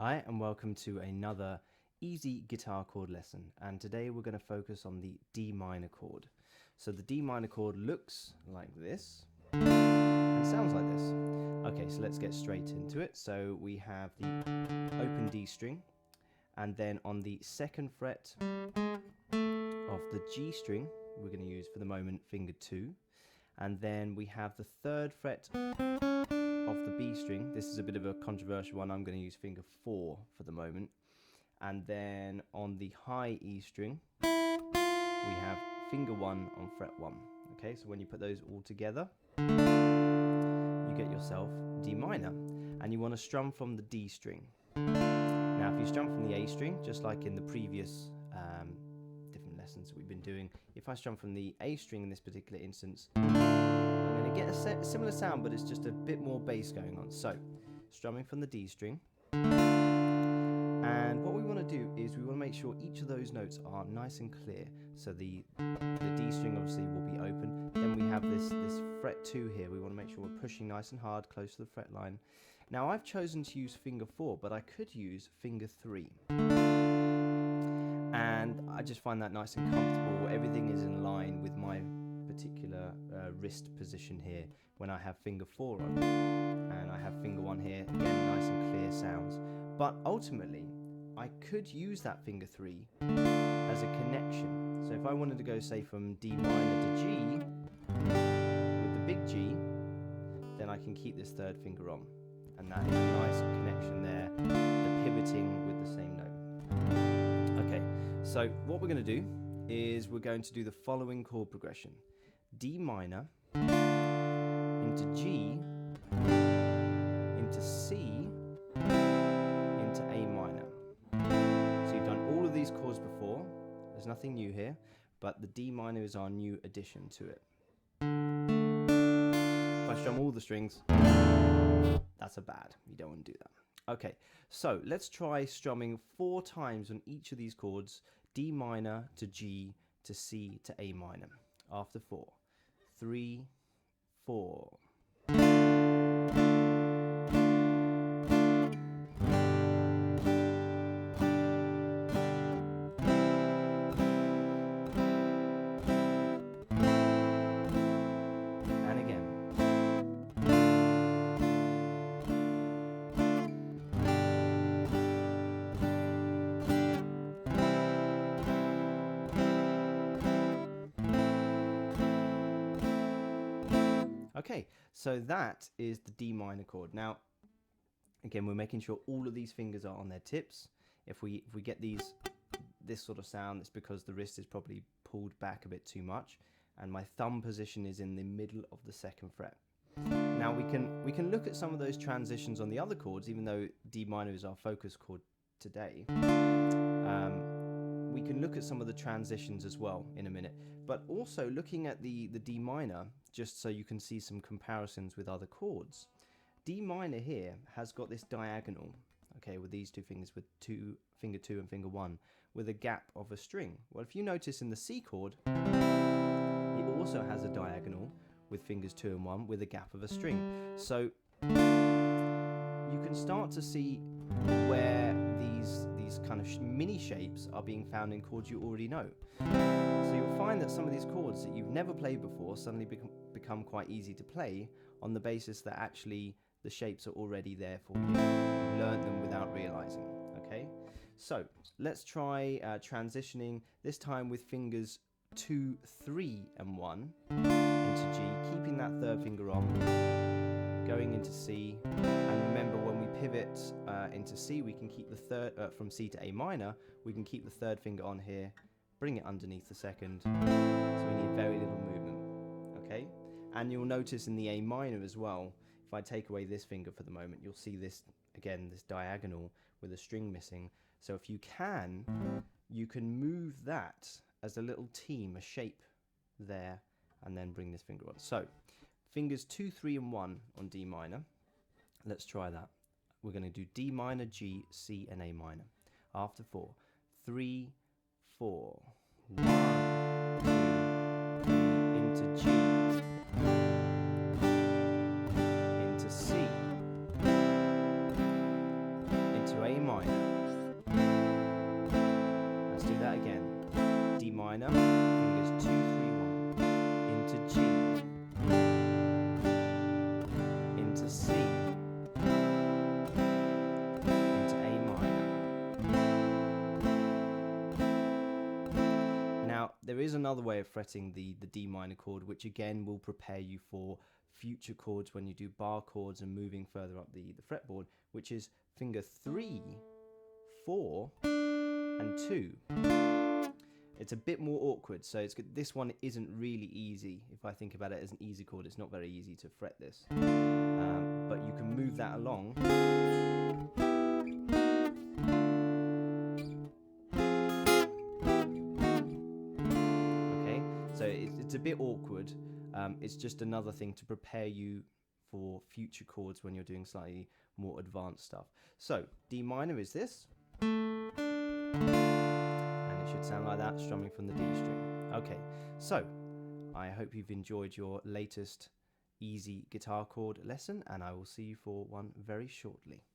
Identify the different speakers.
Speaker 1: Hi and welcome to another easy guitar chord lesson, and today we're going to focus on the D minor chord. So the D minor chord looks like this and sounds like this. Okay, so let's get straight into it. So we have the open D string, and then on the second fret of the G string we're going to use for the moment finger 2, and then we have the third fret of the B string. This is a bit of a controversial one. I'm going to use finger 4 for the moment. And then on the high E string we have finger 1 on fret 1. Okay, so when you put those all together you get yourself D minor, and you want to strum from the D string. Now if you strum from the A string, just like in the previous different lessons we've been doing, if I strum from the A string in this particular instance, I'm going to get a similar sound, but it's just a bit more bass going on. So strumming from the D string, and what we want to do is we want to make sure each of those notes are nice and clear. So the D string obviously will be open, then we have this fret 2 here. We want to make sure we're pushing nice and hard close to the fret line. Now I've chosen to use finger 4, but I could use finger 3, and I just find that nice and comfortable. Everything is in line with my particular wrist position here when I have finger 4 on, and I have finger 1 here. Again, nice and clear sounds. But ultimately I could use that finger 3 as a connection. So if I wanted to go, say, from D minor to G with the big G, then I can keep this third finger on, and that is a nice connection there, the pivoting with the same note. Okay, so what we're going to do is we're going to do the following chord progression: D minor into G into C into A minor. So you've done all of these chords before, there's nothing new here, but the D minor is our new addition to it. If I strum all the strings, that's a bad, you don't want to do that. Okay, so let's try strumming 4 times on each of these chords: D minor to G to C to A minor. After 4, 3, 4. And again. Okay, so that is the D minor chord. Now, again, we're making sure all of these fingers are on their tips. If we get this sort of sound, it's because the wrist is probably pulled back a bit too much, and my thumb position is in the middle of the second fret. Now we can look at some of those transitions on the other chords, even though D minor is our focus chord today. We can look at some of the transitions as well in a minute, but also looking at the D minor, just so you can see some comparisons with other chords. D minor here has got this diagonal, okay, with these two fingers, with finger 2 and finger 1, with a gap of a string. Well, if you notice in the C chord, it also has a diagonal with fingers 2 and 1 with a gap of a string. So you can start to see where these kind of mini shapes are being found in chords you already know. So you'll find that some of these chords that you've never played before suddenly become quite easy to play on the basis that actually the shapes are already there for you. You learn them without realizing. Okay, so let's try transitioning, this time with fingers 2, 3 and 1 into G, keeping that third finger on, going into C, and remember when we pivot into C, we can keep the third, from C to A minor, we can keep the third finger on here, bring it underneath the second, so we need very little movement. Okay, and you'll notice in the A minor as well, if I take away this finger for the moment, you'll see this, again, this diagonal with a string missing. So if you can move that as a little team, a shape there, and then bring this finger on. So fingers 2, 3 and 1 on D minor. Let's try that. We're going to do D minor, G, C and A minor. After 4, 3, 4, 1, 2, into G, into C, into A minor, again. D minor, fingers 2, 3, 1, into G, into C, into A minor. Now, there is another way of fretting the D minor chord, which again will prepare you for future chords when you do bar chords and moving further up the fretboard, which is finger 3, 4, and 2. It's a bit more awkward, so it's good. This one isn't really easy. If I think about it as an easy chord, it's not very easy to fret this. But you can move that along. Okay, so it's a bit awkward. It's just another thing to prepare you for future chords when you're doing slightly more advanced stuff. So D minor is this. Should sound like that, strumming from the D string. Okay, so I hope you've enjoyed your latest easy guitar chord lesson, and I will see you for one very shortly.